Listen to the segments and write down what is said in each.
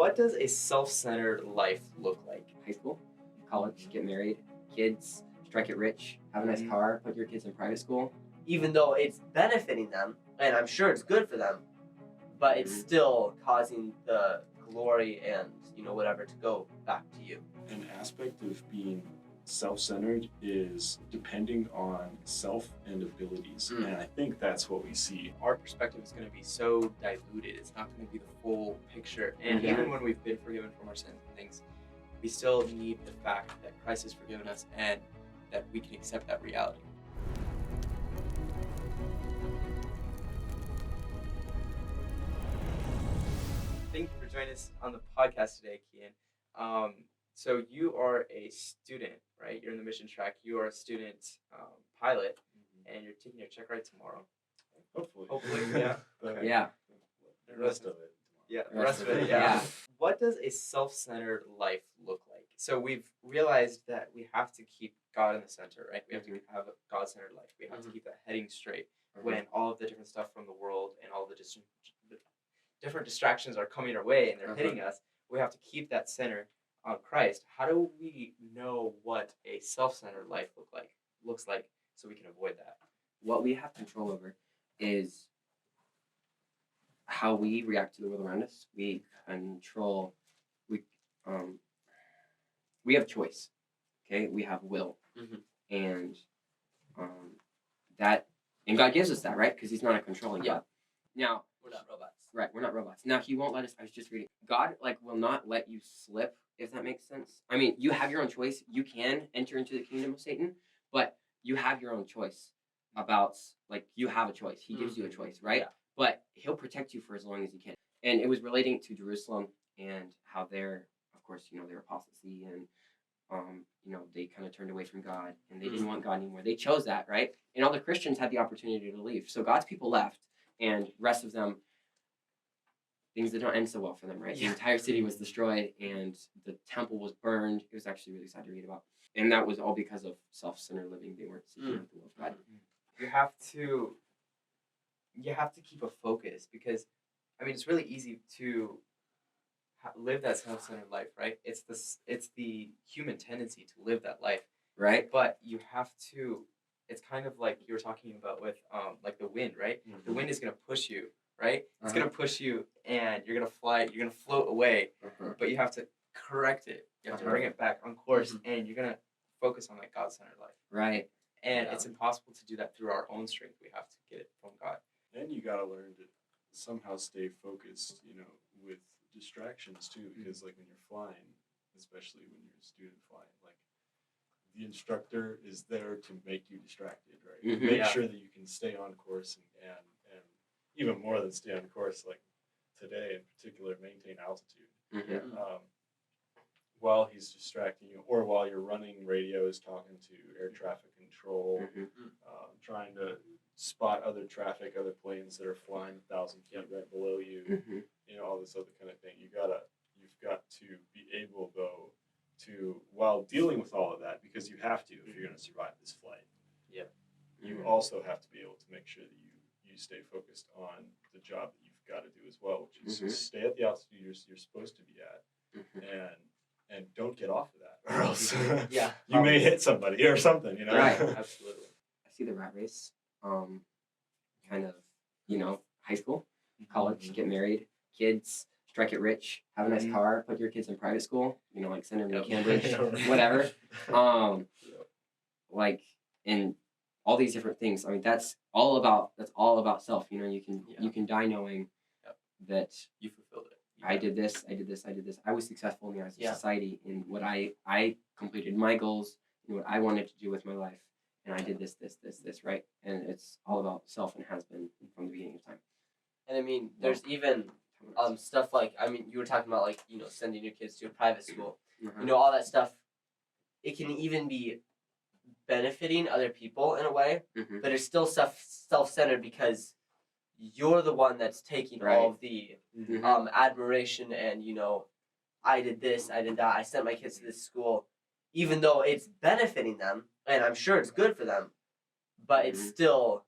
What does a self-centered life look like? High school, college, get married, kids, strike it rich, have a nice car, put your kids in private school. Even though it's benefiting them, and I'm sure it's good for them, but it's still causing the glory and whatever to go back to you. An aspect of being self-centered is depending on self and abilities, and I think that's what we see. Our perspective is going to be so diluted. It's not going to be the full picture. And even when we've been forgiven from our sins and things, we still need the fact that Christ has forgiven us and that we can accept that reality. Thank you for joining us on the podcast today, Kean. So you are a student, right? You're in the mission track. You are a student pilot, and you're taking your check ride tomorrow. Hopefully, yeah. Yeah. The rest of it. Yeah, the rest of it, yeah. What does a self-centered life look like? So we've realized that we have to keep God in the center, right? We have to have a God-centered life. We have to keep that heading straight when all of the different stuff from the world and all the different distractions are coming our way and they're hitting us. We have to keep that center on Christ. How do we know what a self-centered life looks like so we can avoid that? What we have control over is how we react to the world around us. We have choice. Okay, we have will, and and God gives us that, right? Because He's not a controlling God. Now We're not robots. Right, we're not robots. Now He won't let us. I was just reading. God will not let you slip, if that makes sense. I mean, you have your own choice. You can enter into the kingdom of Satan, but you have your own choice about you have a choice. He gives you a choice, right? Yeah. But He'll protect you for as long as He can. And it was relating to Jerusalem and how their apostasy and they kind of turned away from God and they didn't want God anymore. They chose that, right? And all the Christians had the opportunity to leave. So God's people left, and rest of them, things did not end so well for them, right? The entire city was destroyed and the temple was burned. It was actually really sad to read about. And that was all because of self-centered living. They weren't seeking out the will of God. You have to keep a focus because, I mean, it's really easy to live that self-centered life, right? It's the human tendency to live that life, right? But you have to. It's kind of like you were talking about with like the wind, right? The wind is going to push you, right? It's going to push you, and you're going to fly. You're going to float away, but you have to correct it. You have to bring it back on course, and you're going to focus on that God-centered life, right? And it's impossible to do that through our own strength. We have to get it from God. And you got to learn to somehow stay focused, with distractions too, because like when you're flying, especially when you're a student flying, like the instructor is there to make you distracted, right? Make sure that you can stay on course and even more than stay on course, like today in particular, maintain altitude. While he's distracting you, or while you're running radios, talking to air traffic control, trying to spot other traffic, other planes that are flying 1,000 feet right below you, all this other kind of thing. You've got to be able though to, while dealing with all of that, because you have to if you're going to survive this flight. Yeah. You also have to be able to make sure that you stay focused on the job that you've got to do as well, which is stay at the altitude you're supposed to be at, and don't get off of that, or else you may hit somebody or something, Right, absolutely. I see the rat race, kind of, high school, college, get married, kids, strike it rich, have a nice car, put your kids in private school, like send them to Cambridge, whatever, and all these different things. I mean, that's all about self. You can die knowing that you fulfilled it. I did this. I was successful in the eyes of society in what I completed my goals and what I wanted to do with my life. And I did this, right? And it's all about self and has been from the beginning of time. And I mean, there's even stuff like, I mean, you were talking about sending your kids to a private school. All that stuff. It can even be benefiting other people in a way, but it's still self-centered because you're the one that's taking all of the admiration and I did this, I did that, I sent my kids to this school, even though it's benefiting them and I'm sure it's good for them, but it's still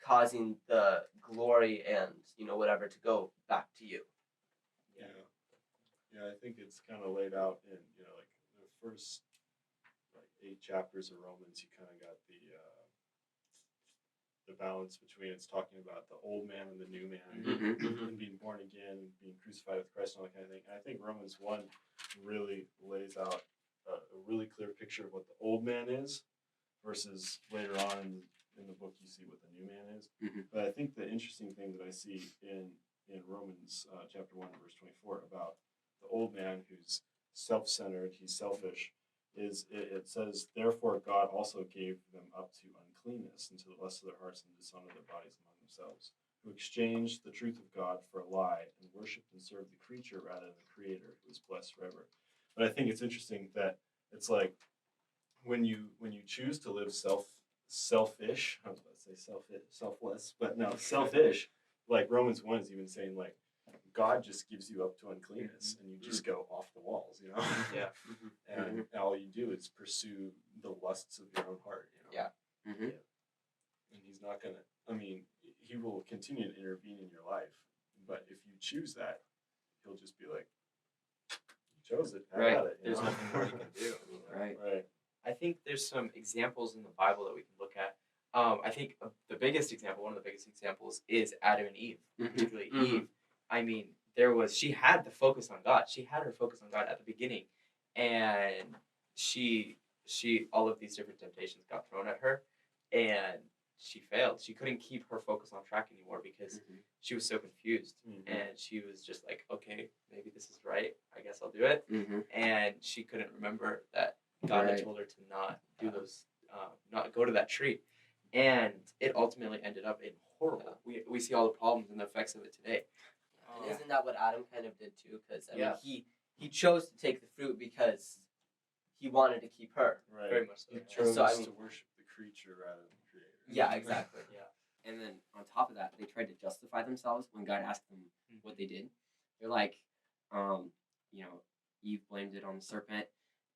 causing the glory and whatever to go back to you. Yeah, I think it's kind of laid out in, like the first like 8 chapters of Romans. You kind of got the balance between it's talking about the old man and the new man, and being born again, being crucified with Christ, and all that kind of thing. And I think Romans 1 really lays out a really clear picture of what the old man is, versus later on in the book you see what the new man is. But I think the interesting thing that I see in Romans chapter 1 verse 24 about the old man who's self-centered, he's selfish, is it says, therefore God also gave them up to uncleanness and to the lust of their hearts and dishonored their bodies among themselves, who exchanged the truth of God for a lie and worshipped and served the creature rather than the creator, who is blessed forever. But I think it's interesting that it's like when you choose to live selfish, I was about to say selfless, but no, selfish, like Romans 1 is even saying like God just gives you up to uncleanness and you just go off the walls, Yeah. And all you do is pursue the lusts of your own heart, Yeah. And he's not gonna, he will continue to intervene in your life, but if you choose that, he'll just be like, you chose it, have Right. at it, There's nothing more you can do. Right. Right. I think there's some examples in the Bible that we can look at. I think the biggest example, one of the biggest examples, is Adam and Eve, particularly Eve. I mean, she had the focus on God. She had her focus on God at the beginning, and she all of these different temptations got thrown at her, and she failed. She couldn't keep her focus on track anymore because she was so confused, and she was just like, okay, maybe this is right. I guess I'll do it. And she couldn't remember that God had told her to not do those, not go to that tree. And it ultimately ended up in horrible. We see all the problems and the effects of it today. And isn't that what Adam kind of did too? Because I mean, he chose to take the fruit because he wanted to keep her. Right. Very much so. He chose to worship the creature rather than the creator. Yeah, exactly. And then on top of that, they tried to justify themselves when God asked them what they did. They're like, Eve blamed it on the serpent,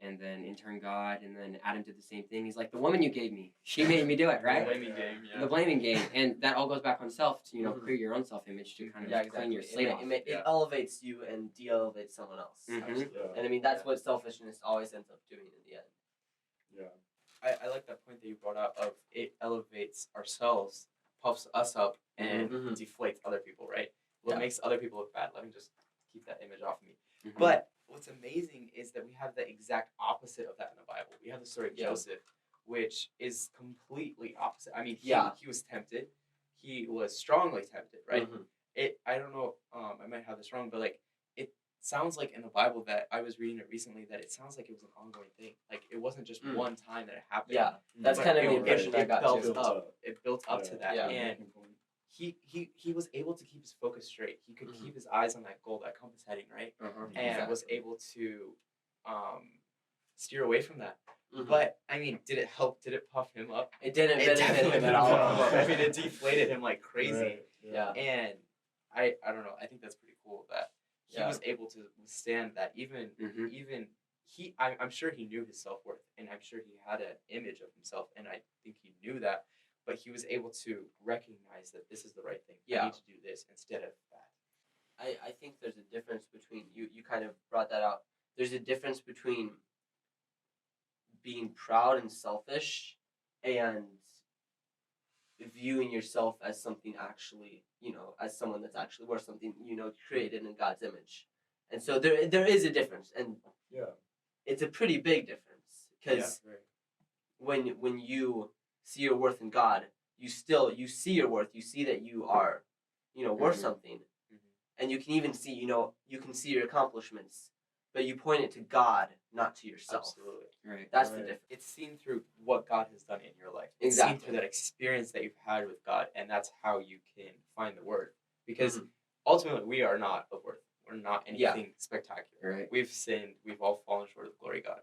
and then in turn God, and then Adam did the same thing. He's like, the woman you gave me, she made me do it, right? The blaming game, yeah. The blaming game, and that all goes back on self to create your own self-image to kind of clean your slate off. It elevates you and de-elevates someone else. Absolutely. And I mean, that's what selfishness always ends up doing in the end. Yeah. I like that point that you brought up of it elevates ourselves, puffs us up, and deflates other people, right? What makes other people look bad. Let me just keep that image off of me. But what's amazing is that we have the exact opposite of that in the Bible. We have the story of Joseph, which is completely opposite. I mean, he was tempted. He was strongly tempted, right? I don't know, I might have this wrong, but like it sounds like in the Bible that I was reading it recently that it sounds like it was an ongoing thing. Like it wasn't just one time that it happened. Yeah, that's kind of the impression I got too. It built up to that, and he was able to keep his focus straight. He could keep his eyes on that goal, that compass heading, right? And was able to steer away from that. But I mean, did it help? Did it puff him up? It didn't benefit him at didn't all. puff him up. I mean, it deflated him like crazy. Right. Yeah. And I don't know. I think that's pretty cool that he was able to withstand that. Even I'm sure he knew his self-worth, and I'm sure he had an image of himself, and I think he knew that. But he was able to recognize that this is the right thing. I need to do this instead of that. I think there's a difference between you kind of brought that out. There's a difference between being proud and selfish and viewing yourself as something actually, as someone that's actually worth something, created in God's image. And so there is a difference, and it's a pretty big difference, because when you see your worth in God, you see your worth, you see that you are, worth something, and you can even see, you can see your accomplishments, but you point it to God, not to yourself. Absolutely. Right. That's the difference. It's seen through what God has done in your life. It's Exactly. seen through that experience that you've had with God, and that's how you can find the worth. Because ultimately, we are not of worth. We're not anything spectacular. Right. We've sinned. We've all fallen short of the glory of God.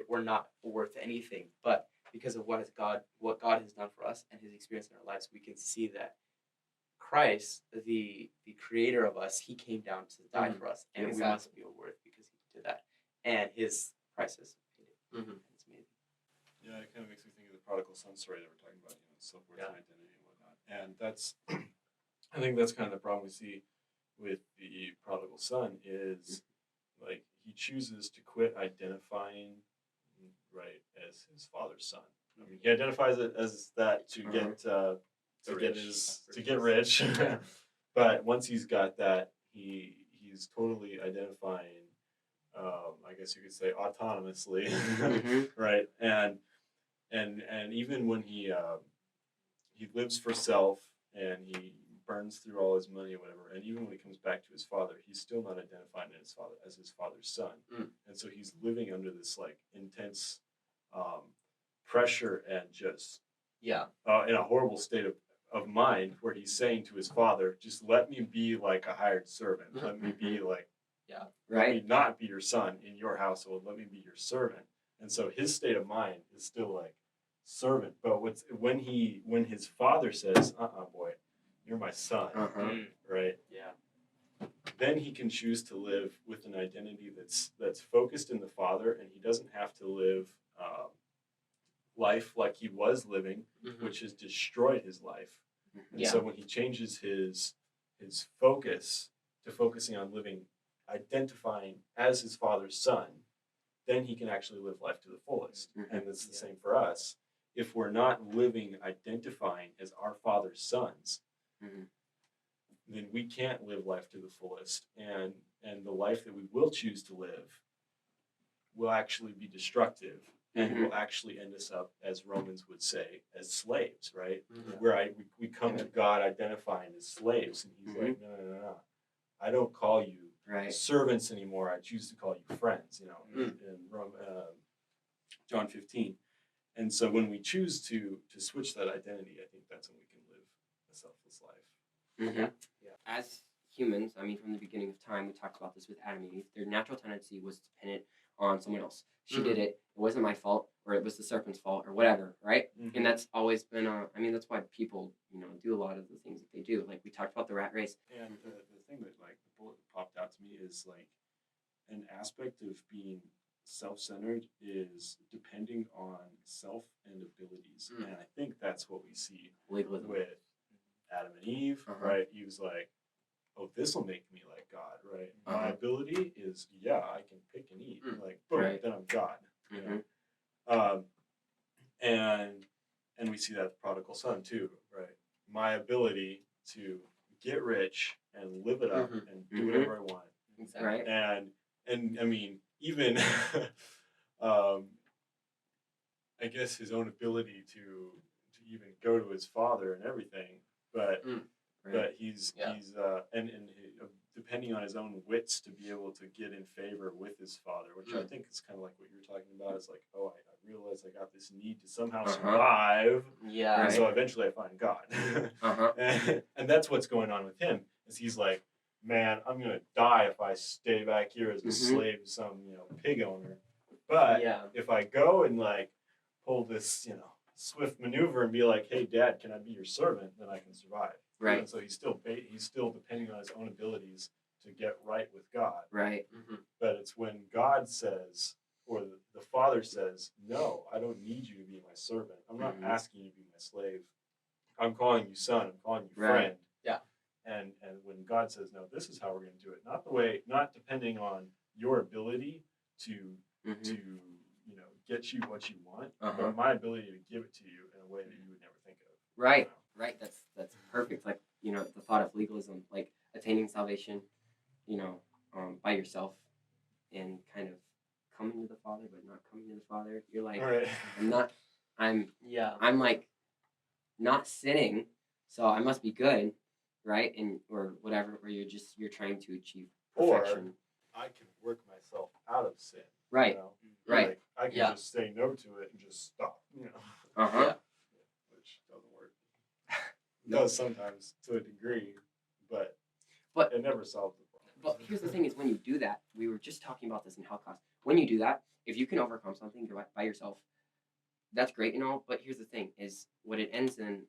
We're not worth anything. But because of what God has done for us and His experience in our lives, we can see that Christ, the creator of us, He came down to die for us, and we must be of worth because He did that, and His price is paid. It's amazing. Yeah, it kind of makes me think of the prodigal son story that we're talking about, self-worth and identity and whatnot. And that's, I think that's kind of the problem we see with the prodigal son is, he chooses to quit identifying, right, as his father's son. I mean, he identifies it as that to get rich, but once he's got that, he's totally identifying, I guess you could say, autonomously, right? And even when he lives for self and he burns through all his money or whatever, and even when he comes back to his father, he's still not identifying as his father's son, and so he's living under this like intense pressure and just in a horrible state of mind, where he's saying to his father, just let me be like a hired servant, let me be like, let me not be your son in your household, let me be your servant. And so his state of mind is still like servant, but when his father says, boy, you're my son, right? Yeah. Then he can choose to live with an identity that's focused in the father, and he doesn't have to live life like he was living, which has destroyed his life. And so when he changes his focus to focusing on living, identifying as his father's son, then he can actually live life to the fullest. And it's the same for us. If we're not living, identifying as our father's sons, then we can't live life to the fullest. And the life that we will choose to live will actually be destructive, and will actually end us up, as Romans would say, as slaves, right? Where we come to God identifying as slaves, and he's like, no. I don't call you servants anymore. I choose to call you friends, in John 15. And so when we choose to switch that identity, I think that's when we can live a selfless life. As humans, I mean, from the beginning of time, we talked about this with Adam and Eve. Their natural tendency was to pin it on someone else. She did it. It wasn't my fault, or it was the serpent's fault, or whatever, right? And that's always been that's why people, do a lot of the things that they do. Like we talked about the rat race. And the thing that like the bullet that popped out to me is like an aspect of being self-centered is depending on self and abilities. And I think that's what we see with Adam and Eve, right? Eve's like, oh, this will make me like God, right? My ability is, I can pick and eat. Like, boom, then I'm God. And we see that the prodigal son too, right? My ability to get rich and live it up and do whatever I want. Exactly. Right. And I mean, even I guess his own ability to even go to his father and everything, but he's depending on his own wits to be able to get in favor with his father, which I think is kind of like what you're talking about. It's like, I realize I got this need to somehow survive, and so eventually I find God. And that's what's going on with him, is he's like, man, I'm gonna die if I stay back here as a slave to some pig owner. But if I go and like pull this swift maneuver and be like, hey, Dad, can I be your servant? Then I can survive. Right. And so he's still depending on his own abilities to get right with God. Right. But it's when God says, or the Father says, no, I don't need you to be my servant. I'm not asking you to be my slave. I'm calling you son. I'm calling you friend. Yeah. And when God says, no, this is how we're going to do it. Not depending on your ability to get you what you want, but my ability to give it to you in a way that you would never think of. Right. Right. That's perfect. Like, the thought of legalism, like attaining salvation, by yourself, and kind of coming to the Father, but not coming to the Father. You're like, I'm like not sinning, so I must be good, right? And or whatever, or you're trying to achieve perfection. Or I can work myself out of sin. Right. Right. Like, I can just say no to it and just stop. Which doesn't work. It does sometimes to a degree, but it never solves the problem. But here's the thing: is when you do that, we were just talking about this in health class. When you do that, if you can overcome something by yourself, that's great and all. But here's the thing: is what it ends in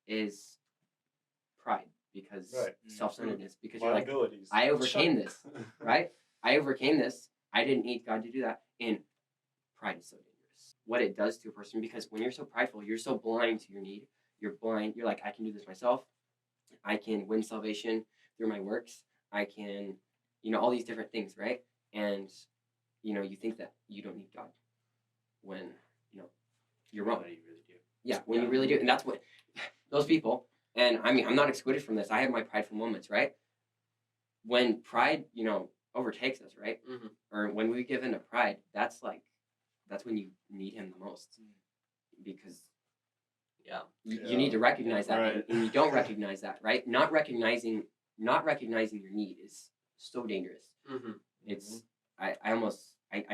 is pride, because self-centeredness. Because my you're like, abilities. I overcame this, right? I overcame this. I didn't need God to do that. And pride is so dangerous. What it does to a person, because when you're so prideful, you're so blind to your need. You're blind. You're like, I can do this myself. I can win salvation through my works. I can, all these different things, right? and you think that you don't need God when you're wrong. You really do. Yeah, when you really do, and that's what those people. And I mean, I'm not excluded from this. I have my prideful moments, right? When pride, overtakes us, right? Mm-hmm. Or when we give in to pride, that's when you need Him the most, because you need to recognize that, Right. and you don't recognize that, right? Not recognizing your need is so dangerous. Mm-hmm. It's I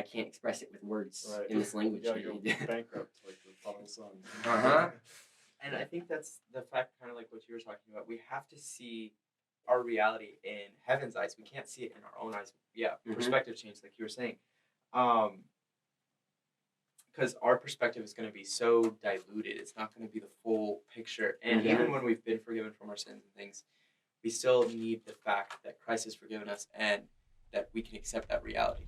can't express it with words Right. in this language. Yeah, go bankrupt like the prodigal son. And I think that's the fact, kind of like what you were talking about. We have to see our reality in heaven's eyes. We can't see it in our own eyes. Yeah, perspective change, like you were saying. Because our perspective is going to be so diluted. It's not going to be the full picture. And even when we've been forgiven from our sins and things, we still need the fact that Christ has forgiven us and that we can accept that reality.